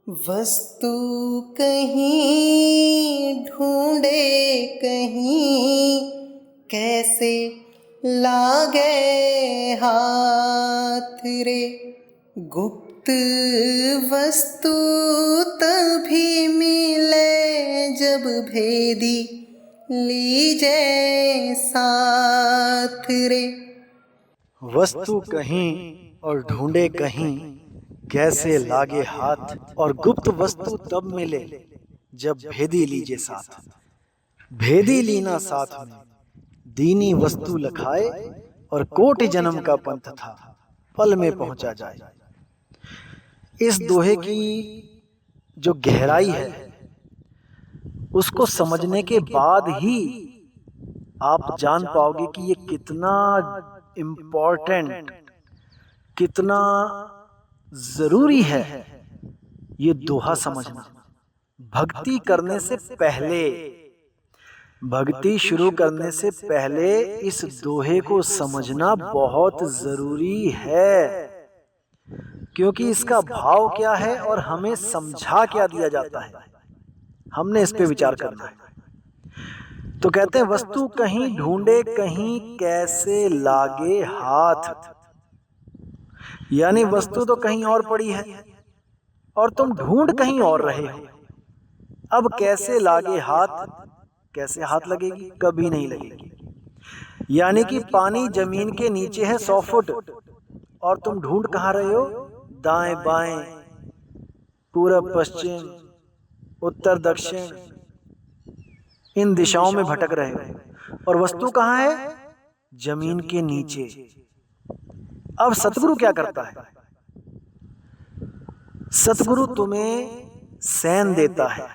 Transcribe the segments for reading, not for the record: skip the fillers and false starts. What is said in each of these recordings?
वस्तु कहीं ढूंढे कहीं, कैसे लागे हाथ रे। गुप्त वस्तु तभी मिले जब भेदी लीजे साथ रे। वस्तु कहीं और ढूंढे कहीं, कैसे लागे हाथ। और गुप्त वस्तु तब मिले जब भेदी लीजे साथ। भेदी लीना साथ में दीनी वस्तु लखाए, और कोटि जन्म का पंथ था पल में पहुंचा जाए। इस दोहे की जो गहराई है उसको समझने के बाद ही आप जान पाओगे कि ये कितना इम्पोर्टेंट, कितना जरूरी है ये दोहा समझना। भक्ति करने से पहले, भक्ति शुरू करने से पहले इस दोहे को समझना बहुत जरूरी है, क्योंकि इसका भाव क्या है और हमें समझा क्या दिया जाता है, हमने इस पे विचार करना है। तो कहते हैं वस्तु कहीं ढूंढे कहीं, कैसे लागे हाथ। यानी वस्तु तो कहीं और पड़ी है और तुम ढूंढ कहीं और रहे हो। अब कैसे लागे हाथ, कैसे हाथ लगेगी? कभी नहीं लगेगी। यानी कि पानी जमीन के नीचे है 100 फुट और तुम ढूंढ कहां रहे हो? दाएं बाएं, पूरब पश्चिम, उत्तर दक्षिण, इन दिशाओं में भटक रहे हो। और वस्तु कहां है? जमीन के नीचे। अब सतगुरु क्या करता है? सतगुरु तुम्हें सैन देता है,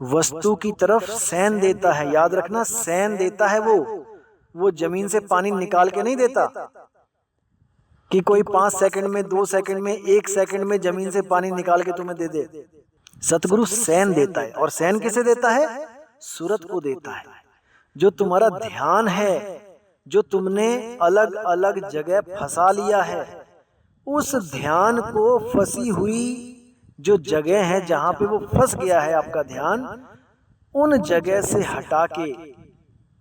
वस्तु की तरफ सैन देता है। याद रखना, सैन देता है वो जमीन से पानी निकाल के नहीं देता कि कोई 5 सेकंड में, 2 सेकंड में, 1 सेकंड में जमीन से पानी निकाल के तुम्हें दे दे। सतगुरु सैन देता है। और सैन किसे देता है? सूरत को देता है। जो तुम्हारा ध्यान है, जो तुमने अलग अलग जगह फंसा लिया है, उस ध्यान को फंसी हुई जो जगह है जहां पे वो फंस गया है आपका ध्यान, उन जगह से हटा के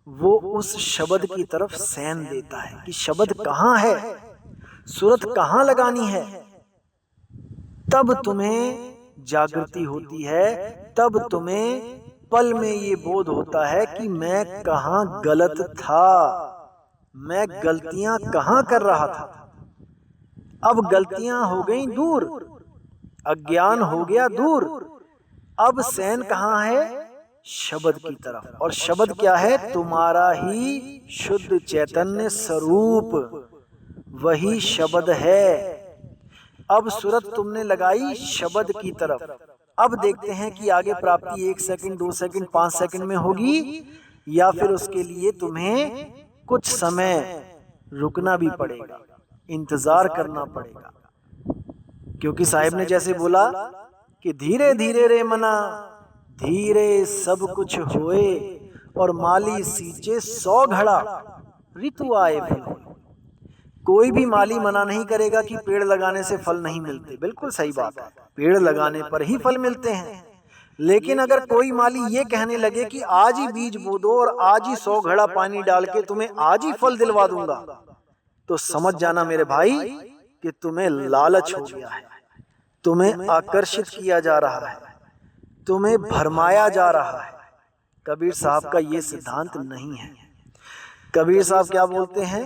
वो उस शब्द की तरफ सैन देता है कि शब्द कहां है, सूरत कहां लगानी है। तब तुम्हें जागृति होती है, तब तुम्हें पल में ये बोध होता है कि मैं कहां गलत था, मैं गलतियां कहां कर रहा था। अब गलतियां हो गई दूर, अज्ञान हो गया दूर। अब सैन कहां है? शब्द की तरफ। और शब्द क्या है? तुम्हारा ही शुद्ध चैतन्य स्वरूप, वही शब्द है। अब सूरत तुमने लगाई शब्द की तरफ। अब देखते हैं कि आगे प्राप्ति 1 सेकंड, 2 सेकंड, 5 सेकंड में होगी, या फिर उसके लिए तुम्हें कुछ समय रुकना भी पड़ेगा, इंतजार करना पड़ेगा। क्योंकि साहिब ने जैसे बोला कि धीरे धीरे रे मना, धीरे सब कुछ होए, और माली सींचे 100 घड़ा, ऋतु आए फल होए। कोई भी माली मना नहीं करेगा कि पेड़ लगाने से फल नहीं मिलते। बिल्कुल सही बात है, पेड़ लगाने पर ही फल मिलते हैं। लेकिन अगर कोई माली ये कहने लगे कि आज ही बीज बो दो और आज ही 100 घड़ा पानी डाल के तुम्हें आज ही फल दिलवा दूंगा, तो समझ जाना मेरे भाई कि तुम्हें लालच हो गया है, तुम्हें आकर्षित किया जा रहा है, तुम्हें भरमाया जा रहा है। कबीर साहब का ये सिद्धांत नहीं है। कबीर साहब क्या बोलते हैं?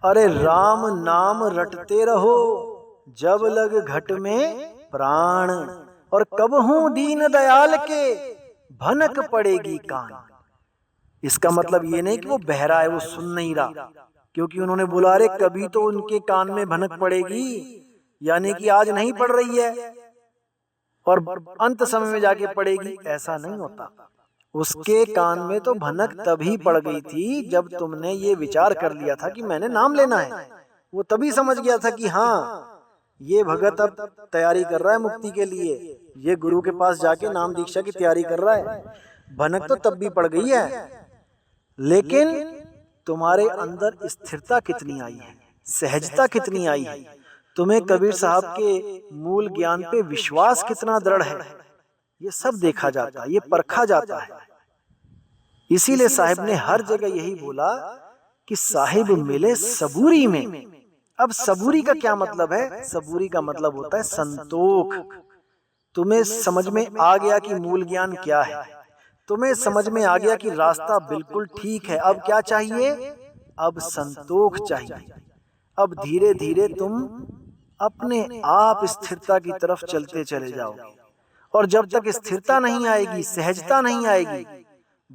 अरे राम नाम रटते रहो, जब लग घट में प्राण, और कबहू दीन दयाल के भनक पड़ेगी कान। इसका मतलब ये नहीं कि वो बहरा है, वो सुन नहीं रहा, क्योंकि उन्होंने बोला अरे कभी तो उनके कान में भनक पड़ेगी, यानी कि आज नहीं पड़ रही है और अंत समय में जाके पड़ेगी। ऐसा नहीं होता। उसके कान में तो भनक तभी पड़ गई थी जब तुमने ये विचार कर लिया था कि मैंने नाम लेना है। वो तभी समझ गया था कि हाँ, ये भगत अब तैयारी कर रहा है मुक्ति के लिए, ये गुरु के पास जाके नाम दीक्षा की तैयारी कर रहा है। भनक तो तब भी पड़ गई है, लेकिन तुम्हारे अंदर स्थिरता कितनी आई है, सहजता कितनी आई है, तुम्हें कबीर साहब के मूल ज्ञान पे विश्वास कितना दृढ़ है, ये सब देखा जाता है, ये परखा जाता है। इसीलिए साहिब ने हर जगह यही बोला कि साहिब मिले सबूरी में। अब सबूरी का क्या मतलब है? सबूरी का मतलब होता है संतोख। तुम्हें समझ में आ गया कि मूल ज्ञान क्या है, तुम्हें समझ में आ गया कि रास्ता बिल्कुल ठीक है। अब क्या चाहिए? अब संतोख चाहिए। अब धीरे धीरे तुम अपने आप स्थिरता की तरफ चलते चले जाओगे। और जब तक स्थिरता नहीं आएगी, सहजता नहीं आएगी,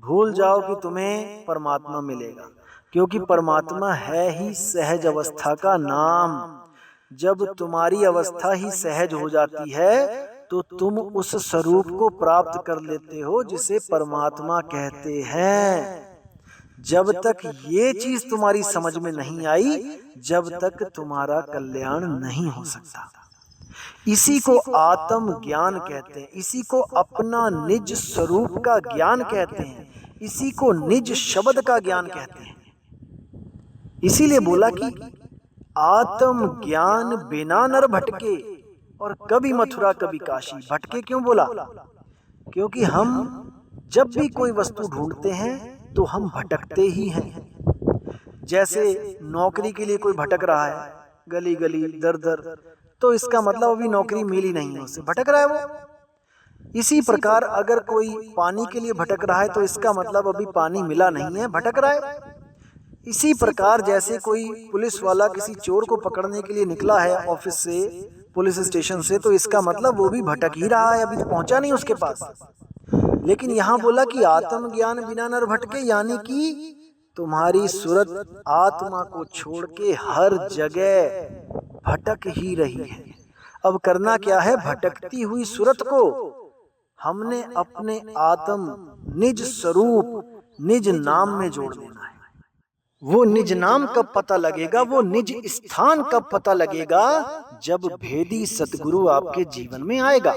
भूल जाओ कि तुम्हें परमात्मा मिलेगा, क्योंकि परमात्मा है ही सहज अवस्था का नाम। जब तुम्हारी अवस्था ही सहज हो जाती है तो तुम उस स्वरूप को प्राप्त कर लेते हो जिसे परमात्मा कहते हैं। जब तक ये चीज तुम्हारी समझ में नहीं आई, जब तक तुम्हारा कल्याण नहीं हो सकता। इसी को आत्म ज्ञान कहते हैं, इसी को अपना निज स्वरूप का ज्ञान कहते हैं, इसी को निज शब्द का ज्ञान कहते हैं। इसीलिए बोला कि आत्म ज्ञान बिना नर भटके, और कभी मथुरा कभी काशी। भटके क्यों बोला? क्योंकि हम जब भी कोई वस्तु ढूंढते हैं तो हम भटकते ही हैं। जैसे नौकरी के लिए कोई भटक रहा है गली गली दर दर, तो इसका मतलब अभी नौकरी मिली नहीं है, उसे भटक रहा है वो। इसी प्रकार अगर कोई पानी के लिए भटक रहा है तो इसका मतलब अभी पानी मिला नहीं है, भटक रहा है। इसी प्रकार जैसे कोई पुलिस वाला किसी चोर को पकड़ने के लिए निकला है ऑफिस से, पुलिस स्टेशन से, तो इसका मतलब वो भी भटक ही रहा है, अभी तो पहुंचा नहीं उसके पास। लेकिन यहाँ बोला कि आत्म ज्ञान बिना नर भटके, यानी कि तुम्हारी सूरत आत्मा को छोड़ के हर जगह भटक ही रही है। अब करना क्या है? भटकती हुई सूरत को हमने अपने आत्म निज स्वरूप निज नाम में जोड़ देना है। वो निज नाम कब पता लगेगा, वो निज स्थान कब पता लगेगा? जब भेदी सतगुरु आपके जीवन में आएगा।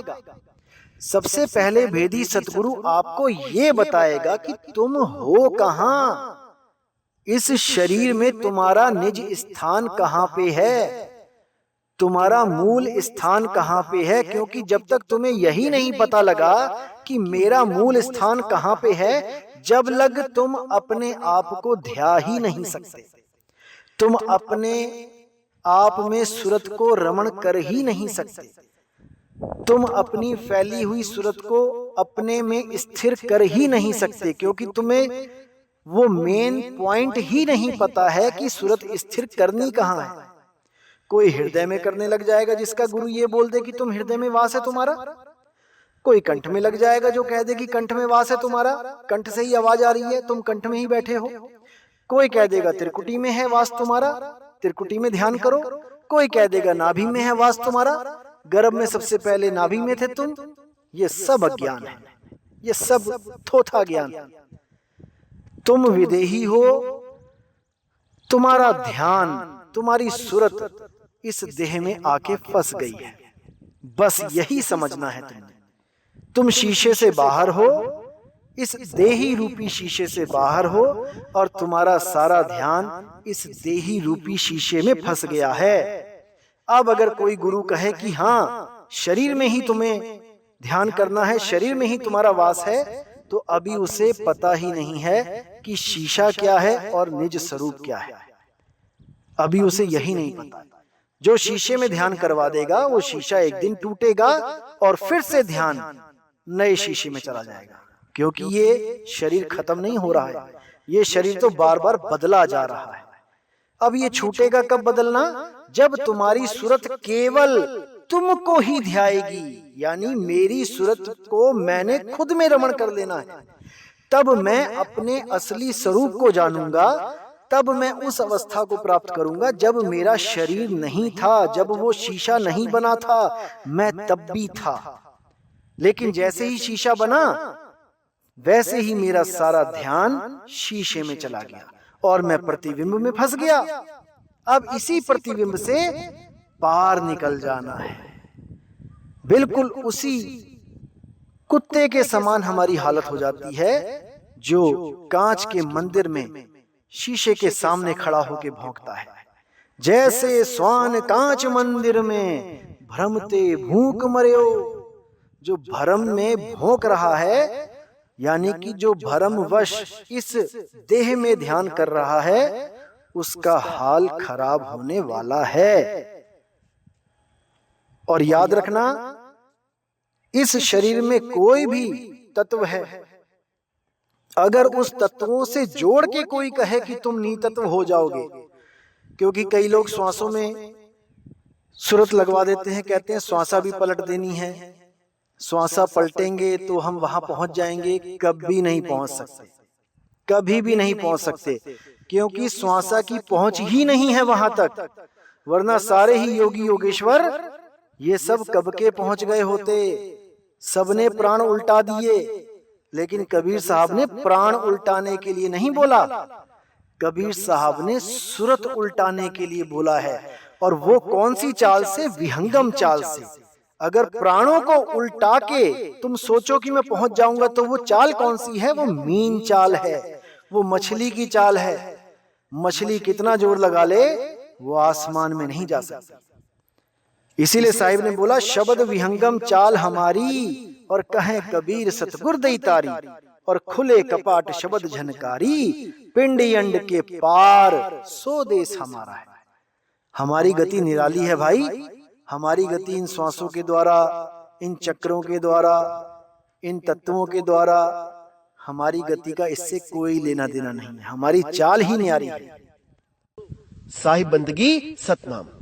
सबसे पहले भेदी सतगुरु आपको ये बताएगा कि तुम हो कहां, इस शरीर में तुम्हारा निज स्थान कहां पे है, तुम्हारा मूल स्थान कहां पे है। क्योंकि जब तक तुम्हें यही नहीं पता लगा कि मेरा मूल स्थान कहां पे है, जब लग तुम अपने आप को ध्या ही नहीं सकते, तुम अपने आप में सूरत को रमण कर ही नहीं सकते, तुम अपनी फैली हुई सूरत को अपने में स्थिर कर ही नहीं सकते, क्योंकि तुम्हें वो मेन पॉइंट ही नहीं पता है कि सूरत स्थिर करनी कहाँ है। कोई हृदय में करने लग जाएगा जिसका गुरु ये बोल दे कि तुम हृदय में वास है तुम्हारा, कोई कंठ में लग जाएगा जो कह दे कि कंठ में वास है तुम्हारा, कंठ से ही आवाज आ रही है, तुम कंठ में ही बैठे हो। कोई कह देगा त्रिकुटी में है वास तुम्हारा, त्रिकुटी में ध्यान करो। कोई कह देगा नाभि में है वास तुम्हारा, गर्भ में सबसे पहले नाभि में थे तुम। ये सब अज्ञान है, ये सब थोथा ज्ञान। तुम विदेही हो, तुम्हारा ध्यान, तुम्हारी सूरत इस देह में आके फंस गई है, बस यही समझना है तुम्हें। तुम शीशे से बाहर हो, इस देही रूपी शीशे से बाहर हो, और तुम्हारा सारा ध्यान इस देही रूपी शीशे में फंस गया है। अब अगर कोई गुरु कहे कि हाँ शरीर में ही तुम्हें ध्यान करना है, शरीर में ही तुम्हारा वास है, तो अभी उसे पता ही नहीं है कि शीशा क्या है और निज स्वरूप क्या है। अभी उसे यही नहीं पता। जो शीशे में ध्यान करवा देगा वो शीशा एक दिन टूटेगा और फिर से ध्यान नए शीशे में चला जाएगा, क्योंकि ये शरीर खत्म नहीं हो रहा है, ये शरीर तो बार बार बदला जा रहा है। अब ये छूटेगा कब बदलना? जब तुम्हारी सूरत केवल तुमको ही ध्याएगी, यानी मेरी सूरत को मैंने खुद में रमण कर लेना है। तब मैं अपने असली स्वरूप को जानूंगा, तब मैं उस अवस्था को प्राप्त करूंगा जब मेरा शरीर नहीं था, जब वो शीशा नहीं बना था, मैं तब भी था। लेकिन जैसे ही शीशा बना वैसे ही मेरा सारा ध्यान शीशे में चला गया और मैं प्रतिबिंब में फंस गया। अब इसी प्रतिबिंब से पार निकल जाना है। बिल्कुल उसी कुत्ते के समान हमारी हालत हो जाती है जो कांच के मंदिर में शीशे के सामने खड़ा होकर भौंकता है। जैसे स्वान कांच मंदिर में भ्रमते भूख मर्यो। जो भ्रम में भोंक रहा है, यानी कि जो भ्रमवश इस देह में ध्यान कर रहा है, उसका हाल खराब होने वाला है। और याद रखना, इस शरीर में कोई भी तत्व है, अगर उस तत्वों से जोड़ के कोई कहे कि तुम नितत्व हो जाओगे, क्योंकि कई लोग श्वासों में सूरत लगवा देते हैं, कहते हैं श्वासा भी पलट देनी है, श्वासा पलटेंगे तो हम वहां पहुंच जाएंगे। कभी नहीं पहुंच सकते, कभी भी नहीं पहुंच सकते, क्योंकि श्वासा की पहुंच ही नहीं है वहां तक। वरना सारे ही योगी योगेश्वर ये सब कब के पहुंच गए होते। सबने प्राण उल्टा दिए, लेकिन कबीर साहब ने प्राण उल्टाने के लिए नहीं बोला, कबीर साहब ने सूरत उल्टाने के लिए बोला है। और वो कौन सी चाल से? विहंगम चाल से। अगर प्राणों को उल्टा के तुम सोचो कि मैं पहुंच जाऊंगा, तो वो चाल कौन सी है? वो मीन चाल है, वो मछली की चाल है। मछली कितना जोर लगा ले, वो आसमान में नहीं जा सकती। इसीलिए साहिब ने बोला, शब्द विहंगम चाल हमारी, और कहें कबीर सतगुर दई तारी, और खुले कपाट शब्द झनकारी, पिंडी अंड के पार सो देश हमारा है। हमारी गति निराली है भाई। हमारी गति इन श्वासों के द्वारा, इन चक्रों के द्वारा, इन तत्वों के द्वारा, हमारी गति का इससे कोई लेना देना नहीं है। हमारी चाल ही न्यारी है। साहिब बंदगी सतनाम।